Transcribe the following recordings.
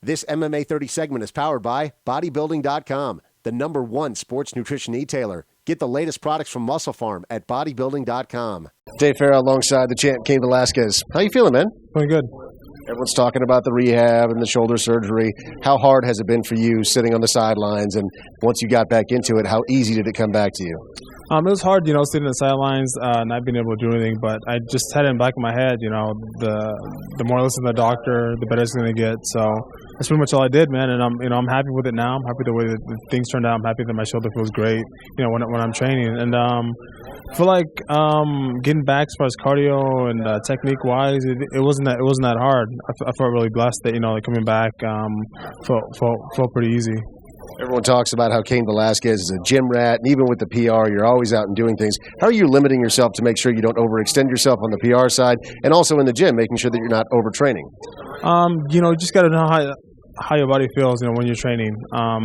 This MMA 30 segment is powered by bodybuilding.com, the #1 sports nutrition e-tailer. Get the latest products from Muscle Farm at bodybuilding.com. Dave Farrell alongside the champ, Cain Velasquez. How you feeling, man? Feeling good. Everyone's talking about the rehab and the shoulder surgery. How hard has it been for you sitting on the sidelines? And once you got back into it, how easy did it come back to you? It was hard, sitting on the sidelines, not being able to do anything. But I just had it in the back of my head, the more I listen to the doctor, the better it's going to get. So that's pretty much all I did, man. And I'm happy with it now. I'm happy the way that things turned out. I'm happy that my shoulder feels great, when I'm training. And I feel like getting back as far as cardio and technique wise, it wasn't that hard. I felt really blessed that coming back felt pretty easy. Everyone talks about how Cain Velasquez is a gym rat, and even with the PR, you're always out and doing things. How are you limiting yourself to make sure you don't overextend yourself on the PR side, and also in the gym, making sure that you're not overtraining? You just got to know how your body feels, when you're training. I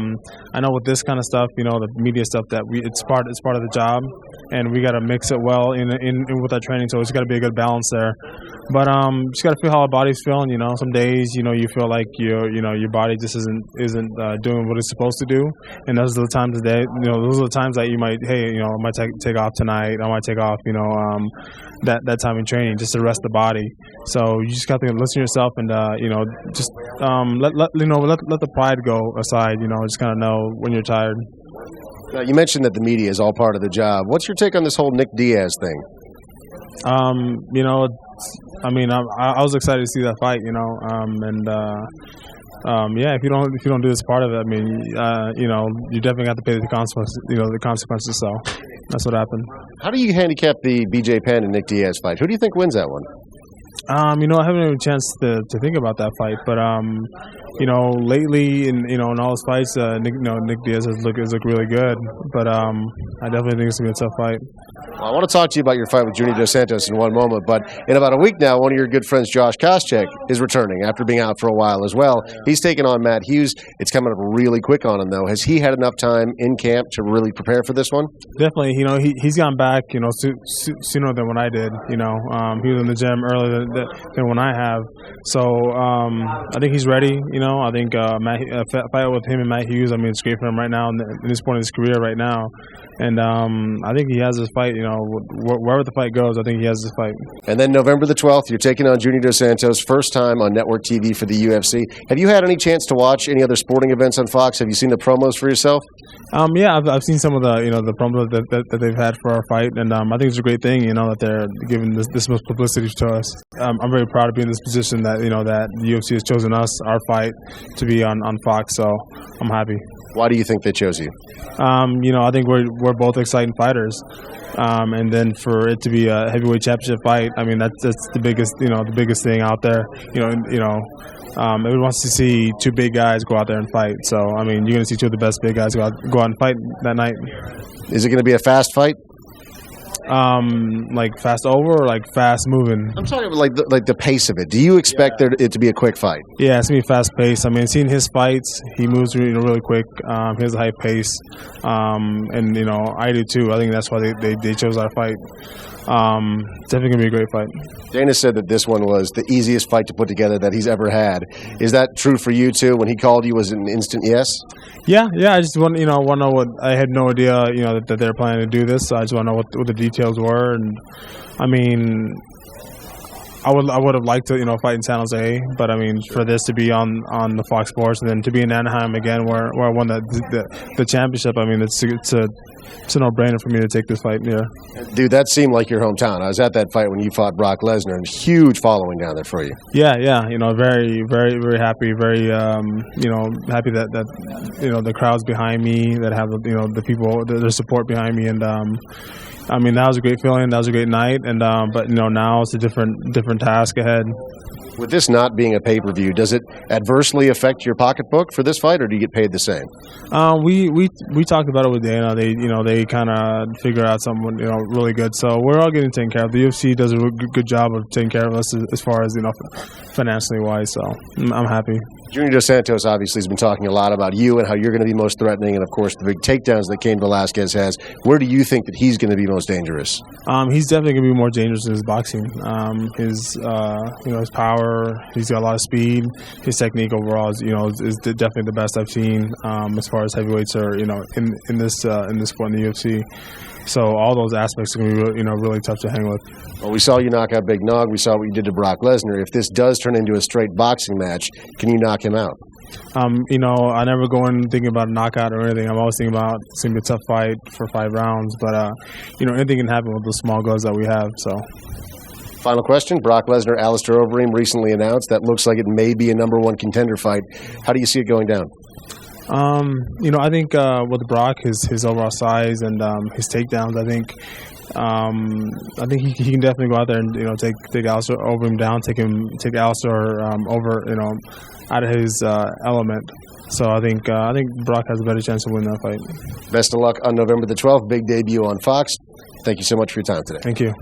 know with this kind of stuff, the media stuff, that it's part of the job, and we got to mix it well in with our training. So it's got to be a good balance there. But just got to feel how our body's feeling. Some days, you feel like your body just isn't doing what it's supposed to do, and those are the times of the day. Those are the times that you might, I might take off tonight. I might take off, that time in training just to rest the body. So you just got to listen to yourself and just let the pride go aside. Just kind of know when you're tired. Now, you mentioned that the media is all part of the job. What's your take on this whole Nick Diaz thing? I was excited to see that fight, if you don't do this part of it, you definitely have to pay the consequences. So that's what happened. How do you handicap the BJ Penn and Nick Diaz fight? Who do you think wins that one? I haven't had a chance to think about that fight, but lately in all his fights, Nick Diaz has looked really good, but I definitely think it's gonna be a tough fight. Well, I want to talk to you about your fight with Junior Dos Santos in one moment, but in about a week now, one of your good friends, Josh Koscheck, is returning after being out for a while as well. He's taking on Matt Hughes. It's coming up really quick on him, though. Has he had enough time in camp to really prepare for this one? Definitely. He's gone back, sooner than when I did. He was in the gym earlier than when I have. So I think he's ready. I think fight with him and Matt Hughes, it's great for him right now in this point of his career right now. And I think he has this fight, wherever the fight goes, I think he has this fight. And then November the 12th, you're taking on Junior Dos Santos, first time on network TV for the UFC. Have you had any chance to watch any other sporting events on Fox? Have you seen the promos for yourself? Yeah, I've seen some of the promos that they've had for our fight, and I think it's a great thing, that they're giving this much publicity to us. I'm very proud to be in this position that, that the UFC has chosen us, our fight, to be on Fox, so I'm happy. Why do you think they chose you? I think we're both exciting fighters, and then for it to be a heavyweight championship fight, that's the biggest thing out there. Everyone wants to see two big guys go out there and fight. So you're going to see two of the best big guys go out and fight that night. Is it going to be a fast fight? Like fast over or like fast moving? I'm talking about like the pace of it. Do you expect it to be a quick fight? Yeah, it's gonna be fast paced. Seeing his fights, he moves really quick. He has a high pace, and I do too. I think that's why they chose our fight. Definitely gonna be a great fight. Dana said that this one was the easiest fight to put together that he's ever had. Is that true for you too? When he called you, was it an instant yes? Yeah. I just want to know what I had no idea. That they're planning to do this. So I just want to know what the details were. And I would have liked to fight in San Jose, but for this to be on the Fox Sports and then to be in Anaheim again, where I won the championship, it's a no-brainer for me to take this fight. Yeah, dude, that seemed like your hometown. I was at that fight when you fought Brock Lesnar, and huge following down there for you. Yeah. Very, very, very happy. Very, happy that the crowd's behind me, that have the people, their support behind me, and that was a great feeling. That was a great night, and but now it's a different task ahead. With this not being a pay-per-view, does it adversely affect your pocketbook for this fight, or do you get paid the same? We talked about it with Dana. They kind of figure out something really good. So we're all getting taken care of. The UFC does a good job of taking care of us as far as financially wise. So I'm happy. Junior Dos Santos obviously has been talking a lot about you and how you're going to be most threatening, and of course the big takedowns that Cain Velasquez has. Where do you think that he's going to be most dangerous? He's definitely going to be more dangerous in his boxing. His power, he's got a lot of speed. His technique overall is definitely the best I've seen as far as heavyweights are in this sport in the UFC. So all those aspects are going to be really tough to hang with. Well, we saw you knock out Big Nog. We saw what you did to Brock Lesnar. If this does turn into a straight boxing match, can you knock him out? I never go in thinking about a knockout or anything. I'm always thinking about it's going to be a tough fight for 5 rounds. But, anything can happen with the small guns that we have. So. Final question. Brock Lesnar, Alistair Overeem recently announced that looks like it may be a number 1 contender fight. How do you see it going down? I think with Brock, his overall size and his takedowns, I think he can definitely go out there and take Alistair Overeem down, take Alistair over out of his element. So I think Brock has a better chance to win that fight. Best of luck on November the 12th. Big debut on Fox. Thank you so much for your time today. Thank you.